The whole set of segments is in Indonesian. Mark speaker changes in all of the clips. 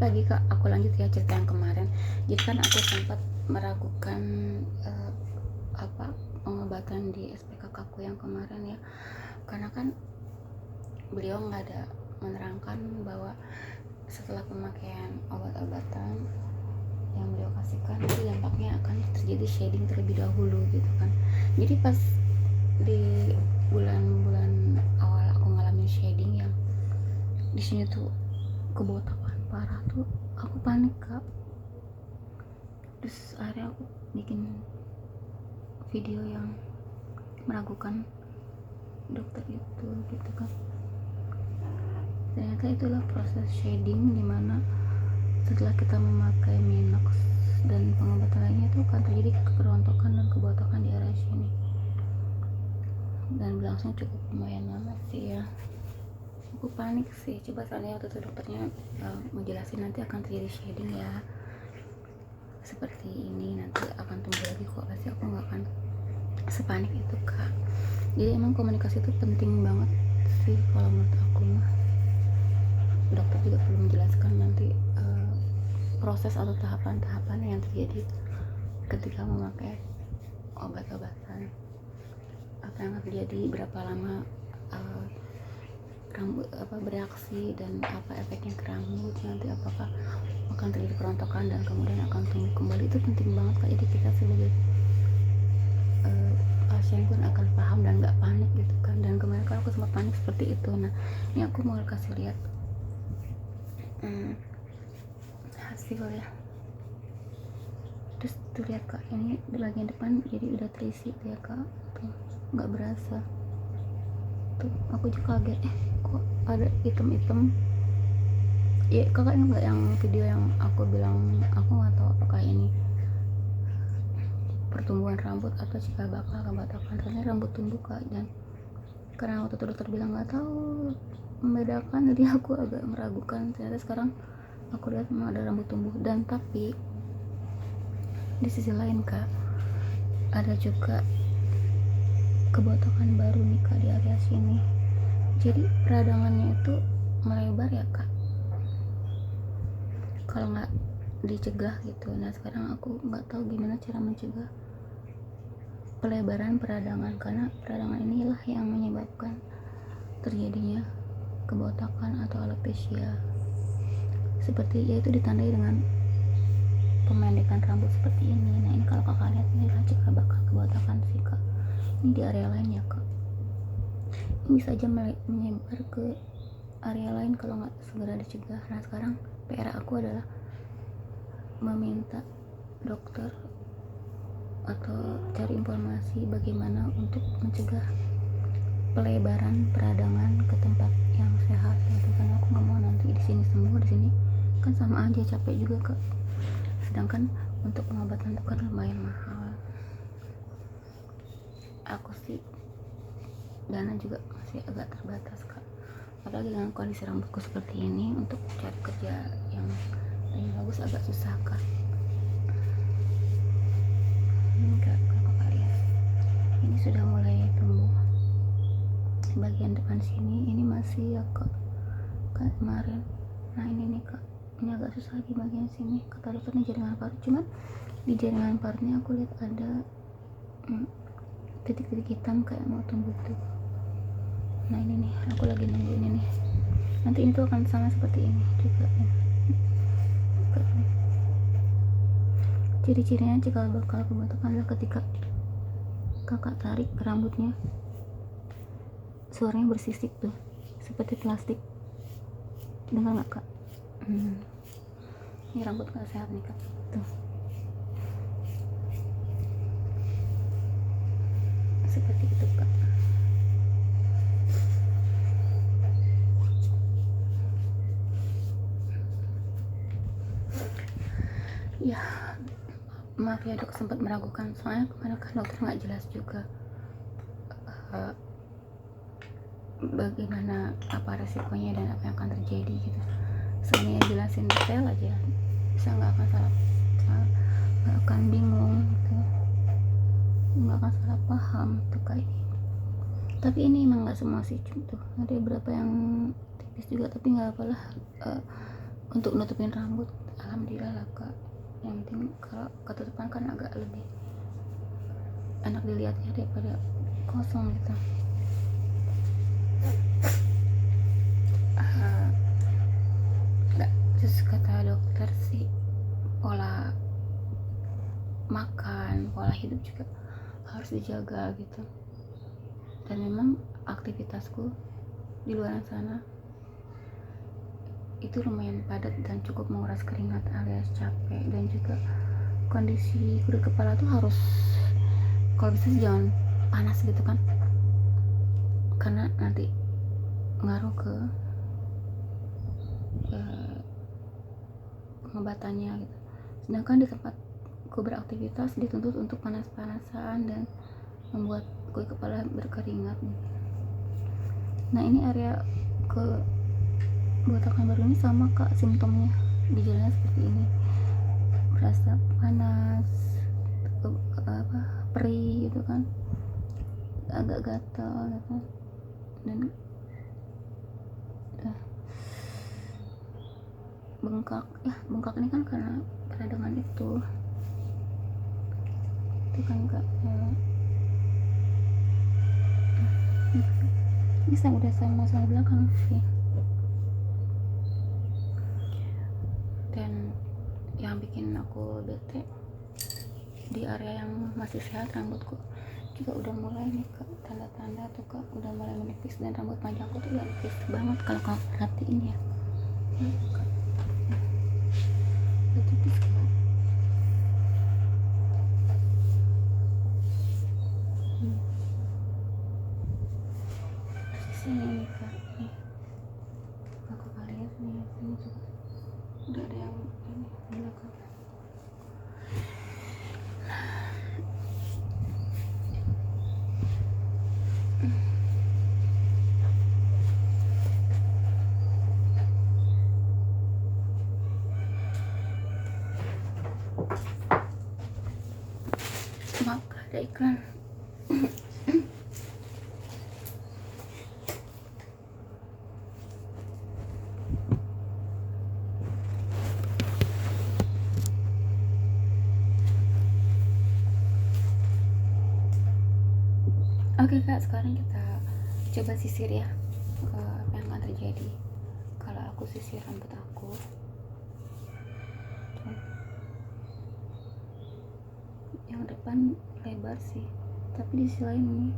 Speaker 1: pagi Kak, aku lanjut ya cerita yang kemarin. Jadi kan aku sempat meragukan pengobatan di SPK aku yang kemarin ya, karena kan beliau nggak ada menerangkan bahwa setelah pemakaian obat-obatan yang beliau kasihkan itu dampaknya akan terjadi shading terlebih dahulu gitu kan. Jadi pas di bulan-bulan awal aku ngalamin shading yang di sini tuh kebotakan parah tuh, aku panik Kak. Terus akhirnya aku bikin video yang meragukan dokter itu gitu kan. Ternyata itulah proses shading, dimana setelah kita memakai minox dan pengobatan lainnya itu akan terjadi kerontokan dan kebotakan di area sini, dan berlangsung cukup lumayan lama sih ya. Aku panik sih, coba soalnya waktu itu dokternya menjelasin nanti akan terjadi shading ya seperti ini, nanti akan tumbuh lagi kok, pasti aku nggak akan sepanik itu Kak. Jadi emang komunikasi itu penting banget sih kalau menurut aku mah. Dokter juga perlu menjelaskan nanti proses atau tahapan-tahapan yang terjadi ketika memakai obat-obatan, apa yang akan terjadi, berapa lama rambut bereaksi, dan apa efeknya ke rambut, nanti apakah akan terjadi kerontokan dan kemudian akan tumbuh kembali. Itu penting banget Kak, jadi kita sebagai pasien pun akan paham dan gak panik gitu kan. Dan kemarin kan aku sempat panik seperti itu. Nah ini aku mau kasih lihat hasil ya. Terus tuh lihat Kak, ini di bagian depan jadi udah terisi ya Kak, tuh nggak berasa tuh. Aku juga kaget, kok ada hitam-hitam ya Kakak. Ini nggak yang video yang aku bilang aku nggak tahu apakah ini pertumbuhan rambut atau cikal bakal kebotakan. Ternyata rambut tumbuh Kak, dan karena waktu itu dokter bilang nggak tahu membedakan, jadi aku agak meragukan. Ternyata sekarang aku lihat memang ada rambut tumbuh. Dan tapi di sisi lain Kak, ada juga kebotakan baru nih Kak di area sini. Jadi peradangannya itu melebar ya Kak, kalau nggak dicegah gitu. Nah sekarang aku nggak tahu gimana cara mencegah pelebaran peradangan, karena peradangan inilah yang menyebabkan terjadinya kebotakan atau alopecia, seperti yaitu ditandai dengan pemendekan rambut seperti ini. Nah ini kalau Kakak lihat, ini cikal bakal kebotakan sih Kak. Ini di area lain ya Kak, ini bisa aja menyebar ke area lain kalau nggak segera dicegah. Nah sekarang PR aku adalah meminta dokter atau cari informasi bagaimana untuk mencegah pelebaran peradangan ke tempat yang sehat gitu kan. Aku nggak mau nanti di sini sembuh, di sini kan sama aja, capek juga Kak. Sedangkan untuk pengobatan itu kan lumayan mahal. Aku sih dana juga masih agak terbatas Kak, apalagi dengan kondisi rambutku seperti ini. Untuk cari kerja yang bagus agak susah Kak. Ini Kak, kalau Kakak lihat, ini sudah mulai tumbuh bagian depan sini, ini masih ya Kak kayak kemarin. Nah ini nih Kak, ini agak susah di bagian sini. Kata dokternya jaringan parut, cuman di jaringan parutnya aku lihat ada titik-titik hitam kayak mau tumbuh tuh. Nah ini nih, aku lagi nunggu ini nih, nanti itu akan sama seperti ini juga ya. Ciri-cirinya cikal bakal kebotakan adalah ketika Kakak tarik rambutnya, suaranya bersisik tuh seperti plastik. Dengar nggak Kak? Ini rambut nggak sehat nih Kak, tuh seperti itu Kak. Ya maaf ya dok, sempat meragukan soalnya kemarin kan dokter nggak jelas juga bagaimana apa resikonya dan apa yang akan terjadi gitu. Sebenarnya jelasin detail aja, bisa nggak akan nggak akan bingung gitu, nggak akan salah paham tuh kayak. Tapi ini emang nggak semua sih, tuh ada beberapa yang tipis juga, tapi nggak apalah. untuk nutupin rambut alhamdulillah lah kak. Yang penting kalau ketutupan kan agak lebih enak dilihatnya daripada kosong gitu. Terus kata dokter sih pola makan, pola hidup juga harus dijaga gitu. Dan memang aktivitasku di luar sana itu lumayan padat dan cukup menguras keringat alias capek, dan juga kondisi kulit kepala tuh harus kalau bisa jangan panas gitu kan, karena nanti ngaruh ke pengobatannya gitu. Sedangkan di tempat gue beraktivitas dituntut untuk panas-panasan dan membuat kulit kepala berkeringat gitu. Nah ini area kebotakan baru ini sama kak, simptomnya gejalanya seperti ini, merasa panas, perih gitu kan, agak gatal gitu. Dan bengkak, bengkak ini kan karena peradangan itu kan kak. Ini saya udah sama belakang sih. Dan yang bikin aku bete, di area yang masih sehat rambutku juga udah mulai nih kak, tanda-tanda tuh kak udah mulai menipis, dan rambut panjangku tuh udah menipis banget kalau kau perhatiin ya. Udah tipis kak. Sini nih kak, nih aku lihat nih, sini juga udah ada yang ini belakang. Maaf ada iklan. Oke kak, sekarang kita coba sisir ya, apa yang akan terjadi kalau aku sisir rambut aku. Yang depan lebar sih, tapi di sisi lain ini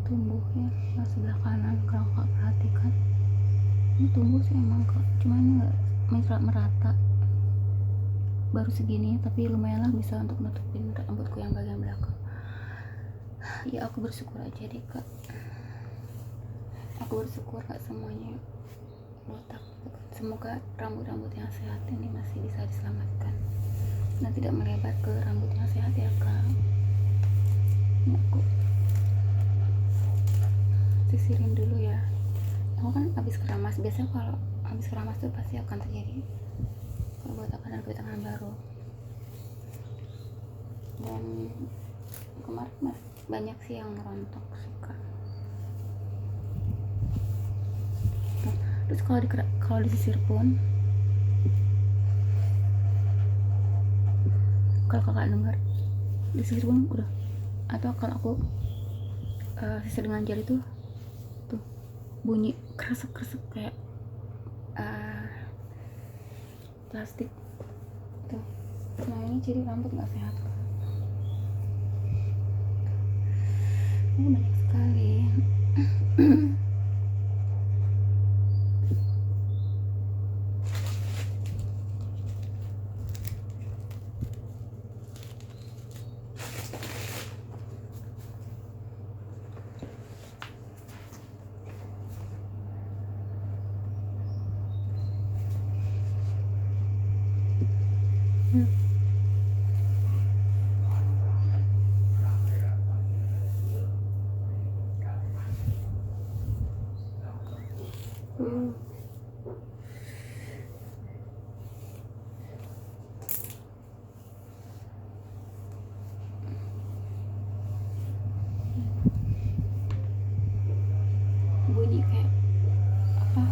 Speaker 1: tumbuh ya, yang sebelah kanan kalau kak perhatikan ini tumbuh sih emang kak, cuma ini nggak merata, baru segini tapi lumayan lah bisa untuk nutupin rambutku yang bagian belakang. Ya aku bersyukur aja deh kak, aku bersyukur kak semuanya botak. Semoga rambut-rambut yang sehat ini masih bisa diselamatkan dan tidak melebar ke rambut yang sehat ya kak. Ini aku sisirin dulu ya. Aku kan habis keramas, biasanya kalau habis keramas tuh pasti akan terjadi kebotakan dan kebotakan baru. Dan kemarin banyak sih yang rontok suka. Terus kalau disisir pun, kalau kakak dengar disisir pun udah, atau kalau aku sisir dengan jari tuh bunyi kresek kayak plastik tuh. Nah ini ciri rambut nggak sehat. Ini banyak sekali. Bunyi kayak apa,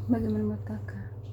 Speaker 1: Bagaimana menurut kakak?